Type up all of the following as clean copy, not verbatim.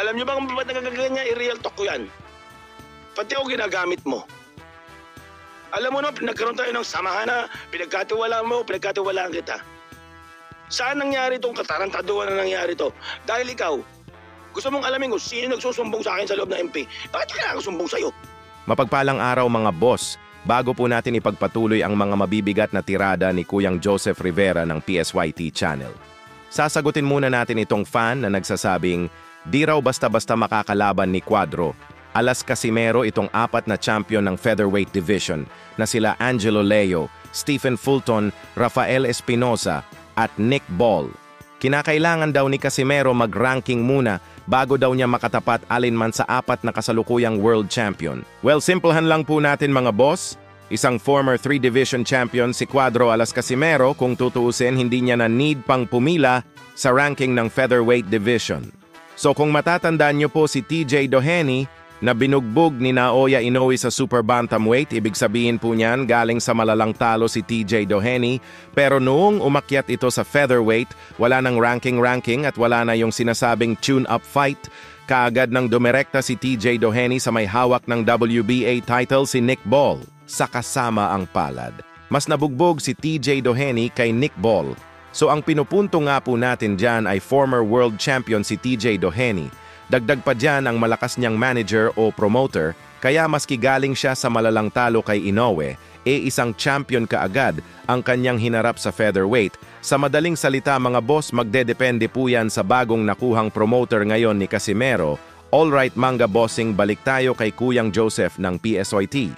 Alam niyo ba kung ba't nagagaganyan? I-real talk ko yan. Pati ako ginagamit mo. Alam mo no, nagkaroon tayo ng samahan na pinagkatiwalaan mo, pinagkatiwalaan kita. Saan nangyari itong katarantaduhan na nangyari to? Dahil ikaw, gusto mong alamin kung sino nagsusumbong sa akin sa loob ng MP. Bakit kailangan ko sumbong sa'yo? Mapagpalang araw mga boss, bago po natin ipagpatuloy ang mga mabibigat na tirada ni Kuyang Joseph Rivera ng PSYT Channel. Sasagutin muna natin itong fan na nagsasabing, di raw basta-basta makakalaban ni Cuadro. Alas Casimero itong 4 na champion ng featherweight division na sila Angelo Leo, Stephen Fulton, Rafael Espinosa at Nick Ball. Kinakailangan daw ni Casimero mag-ranking muna bago daw niya makatapat alinman sa 4 na kasalukuyang world champion. Well, simplehan lang po natin mga boss. Isang former 3-division champion si Cuadro Alas Casimero, kung tutuusin hindi niya na need pang pumila sa ranking ng featherweight division. So kung matatandaan niyo po si TJ Doheny na binugbog ni Naoya Inoue sa super bantamweight, ibig sabihin po niyan galing sa malalang talo si TJ Doheny, pero noong umakyat ito sa featherweight, wala nang ranking at wala na yung sinasabing tune-up fight. Kaagad nang dumirekta si TJ Doheny sa may hawak ng WBA title si Nick Ball sa kasama ang palad. Mas nabugbog si TJ Doheny kay Nick Ball. So ang pinupunto nga po natin dyan ay former world champion si TJ Doheny. Dagdag pa dyan ang malakas niyang manager o promoter, kaya maski galing siya sa malalang talo kay Inoue, isang champion kaagad ang kanyang hinarap sa featherweight. Sa madaling salita mga boss, magdedepende po yan sa bagong nakuhang promoter ngayon ni Casimero. Alright manga bossing, balik tayo kay Kuyang Joseph ng PSYT.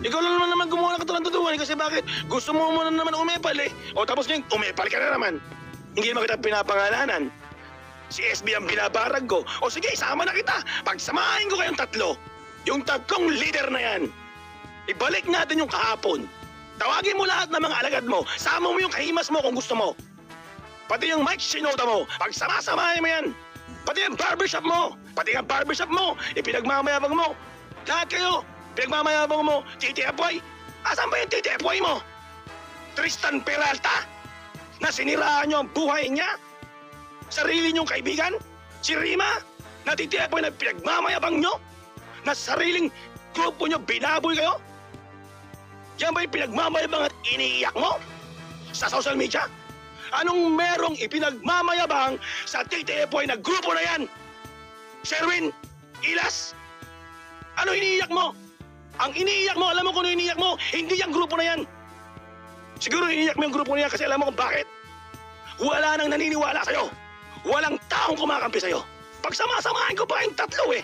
Ikaw lang naman gumawa ng katarantaduhan kasi bakit? Gusto mo muna naman umepal eh. O tapos ngayon, umepal ka na naman. Hindi naman kita pinapangalanan. Si SB ang binabarag ko. O sige, isama na kita. Pagsamahin ko kayong tatlo. Yung tatlong leader na yan. Ibalik natin yung kahapon. Tawagin mo lahat ng mga alagad mo. Sama mo yung kahimas mo kung gusto mo. Pati yung Mike Shinoda mo. Pagsama-samahin mo yan. Pati yung barbershop mo. Pati yung barbershop mo. Ipinagmamayabang mo. Lahat kayo. Pinagmamayabang mo. Titi Apoy. Asan ba yung Titi Apoy mo? Tristan Peralta. Na siniraan nyo ang buhay niya. Sarili niyong kaibigan? Si Rima? Natitiapoy na pinagmamayabang nyo? Na sariling grupo nyo binaboy kayo? Yan ba yung pinagmamayabang at iniiyak mo? Sa social media? Anong merong ipinagmamayabang sa titiapoy na grupo na yan? Sherwin? Ilas? Ano iniiyak mo? Ang iniiyak mo, alam mo kung ano iniiyak mo? Hindi yung grupo na yan. Siguro iniiyak mo yung grupo na yan kasi alam mo kung bakit. Wala nang naniniwala sa'yo. Walang taong kumakampi sa'yo. Pagsama-samahin ko pa yung tatlo eh.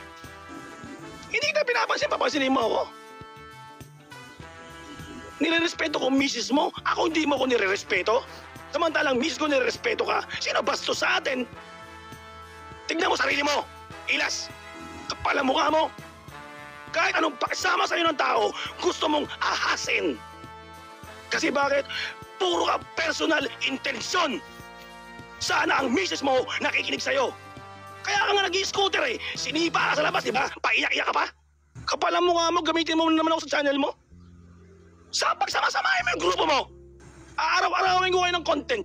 Hindi ka pinapansin, papansinin mo ako. Nirerespeto ko misis mo, ako hindi mo ko nirerespeto. Samantalang misis ko nirerespeto ka, sino bastos sa atin? Tignan mo sarili mo, Ilas. Kapal ang mukha mo. Kahit anong pakisama sa'yo ng tao, gusto mong ahasin. Kasi bakit? Puro ka personal intensyon. Sana ang misis mo nakikinig sa'yo. Kaya ka nga nag-i-scooter eh. Sinipa ka sa labas, di ba? Paiyak-iyak ka pa. Kapal ang mukha mo, gamitin mo naman ako sa channel mo. Sa pagsama-samahin mo yung grupo mo. Araw-arawin ko kayo ng content.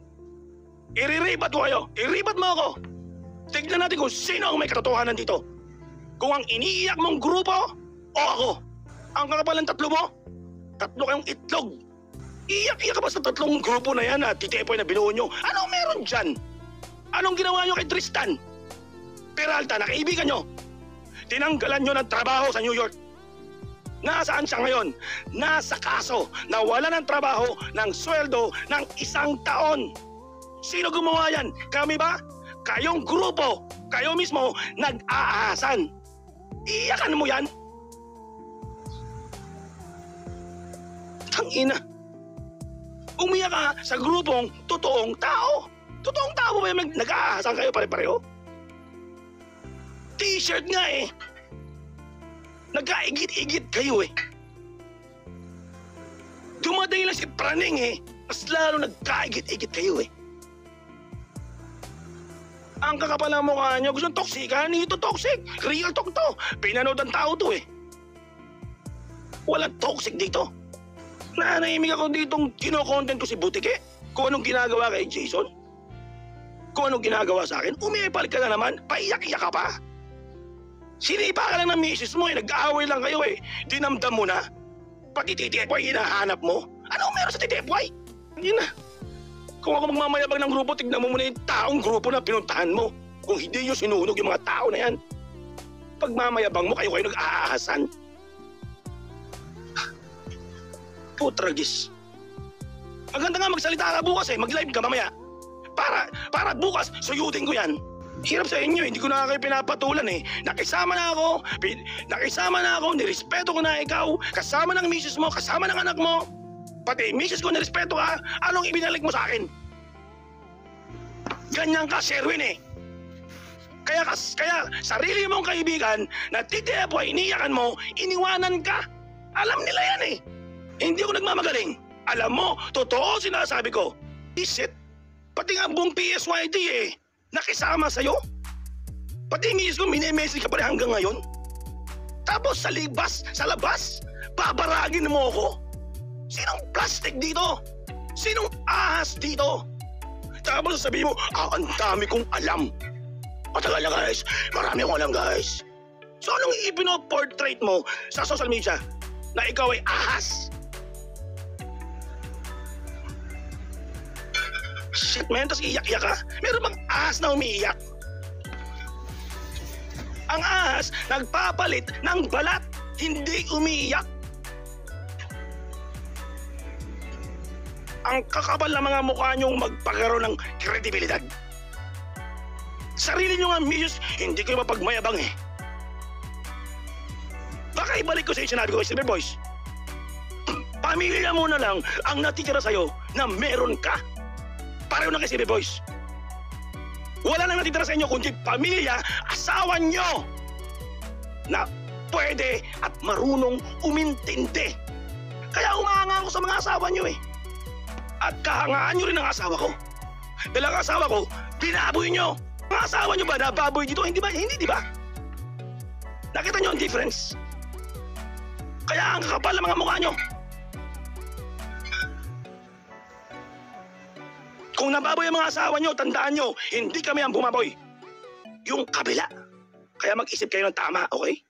Iriribat ko kayo. Iribat mo ako. Tignan natin kung sino ang may katotohanan dito. Kung ang iniiyak mong grupo o ako. Ang kakapal ng tatlo mo, tatlo kayong itlog. Iyak-iyak ka ba sa tatlong grupo na yan at titipoy na binuo nyo? Anong meron dyan? Anong ginawa nyo kay Tristan Peralta na kaibigan nyo? Tinanggalan nyo ng trabaho sa New York. Nasaan siya ngayon? Nasa kaso na wala ng trabaho ng sweldo ng 1 taon. Sino gumawa yan? Kami ba? Kayong grupo, kayo mismo nag-aahasan. Iyakan mo yan? Tangina. Umiyak ka sa grupong totoong tao. Totoong tao ba yung nag-aahasan kayo pare-pareho? T-shirt nga eh. Nagkaigit-igit kayo eh. Dumating lang si Praning eh. Mas lalo nagkaigit-igit kayo eh. Ang kakapal ng mukha nyo, gusto toksikan? Hindi ito toxic. Real talk to. Pinanood ang tao to eh. Walang toxic dito. Nanahimik ako ditong kino-content ko si Butike. Kung anong ginagawa kay Jason. Kung anong ginagawa sa akin. Umipal ka na naman. Paiyak-iyak ka pa. Sinipa ka lang ng misis mo eh, nag-aaway lang kayo eh. Dinamdam mo na. Pati titipway hinahanap mo. Ano meron sa titipway? Hindi na. Kung ako magmamayabang ng grupo, tignan mo muna yung taong grupo na pinuntahan mo. Kung hindi nyo sinunog yung mga tao na yan. Pagmamayabang mo, kayo nag-aahasan. Putragis. Maganda nga magsalita ka bukas eh, mag-live ka mamaya. Para bukas, suyutin ko yan. Hirap sa inyo, hindi ko na kayo pinapatulan eh. Nakisama na ako, nirespeto ko na ikaw, kasama ng misis mo, kasama ng anak mo. Pati misis ko nirespeto ka, anong ibinalik mo sa akin? Ganyan ka, Sherwin eh. Kaya sarili mong kaibigan na titiyapo ay iniyakan mo, iniwanan ka. Alam nila yan eh. Hindi ako nagmamagaling. Alam mo, totoo sinasabi ko. Isit, pati nga buong PSYT eh. Nakisama sa'yo? Pati misis ko, mini-message ka pa rin hanggang ngayon? Tapos sa labas, babaragin mo ako? Sinong plastic dito? Sinong ahas dito? Tapos sasabihin mo, ang dami kong alam. Matagal na guys, marami akong alam guys. So anong ipino-portrait mo sa social media? Na ikaw ay ahas? Shit man, tapos iyak-iyak ka? Meron bang ahas na umiiyak? Ang ahas nagpapalit ng balat, hindi umiiyak. Ang kakapal na mga mukha niyong magpakaroon ng kredibilidad. Sarili niyo nga, misis, hindi kayo mapagmayabang eh. Baka ibalik ko sa iyo sinabi ko, Silver Boys. Pamilya mo na lang ang natitira sa'yo na meron ka. Pareho na kay Silver Boys. Wala nang natitira sa inyo kundi pamilya, asawa nyo na pwede at marunong umintindi. Kaya umahanga ako sa mga asawa nyo eh. At kahangaan nyo rin ang asawa ko. Dahil ang asawa ko, binaboy nyo. Ang asawa nyo ba nababoy dito? Hindi ba? Hindi, di ba? Nakita nyo ang difference? Kaya ang kakapal ng mga mukha nyo. Kung nababoy ang mga asawa nyo, tandaan nyo, hindi kami ang bumaboy. Yung kabila. Kaya mag-isip kayo ng tama, okay?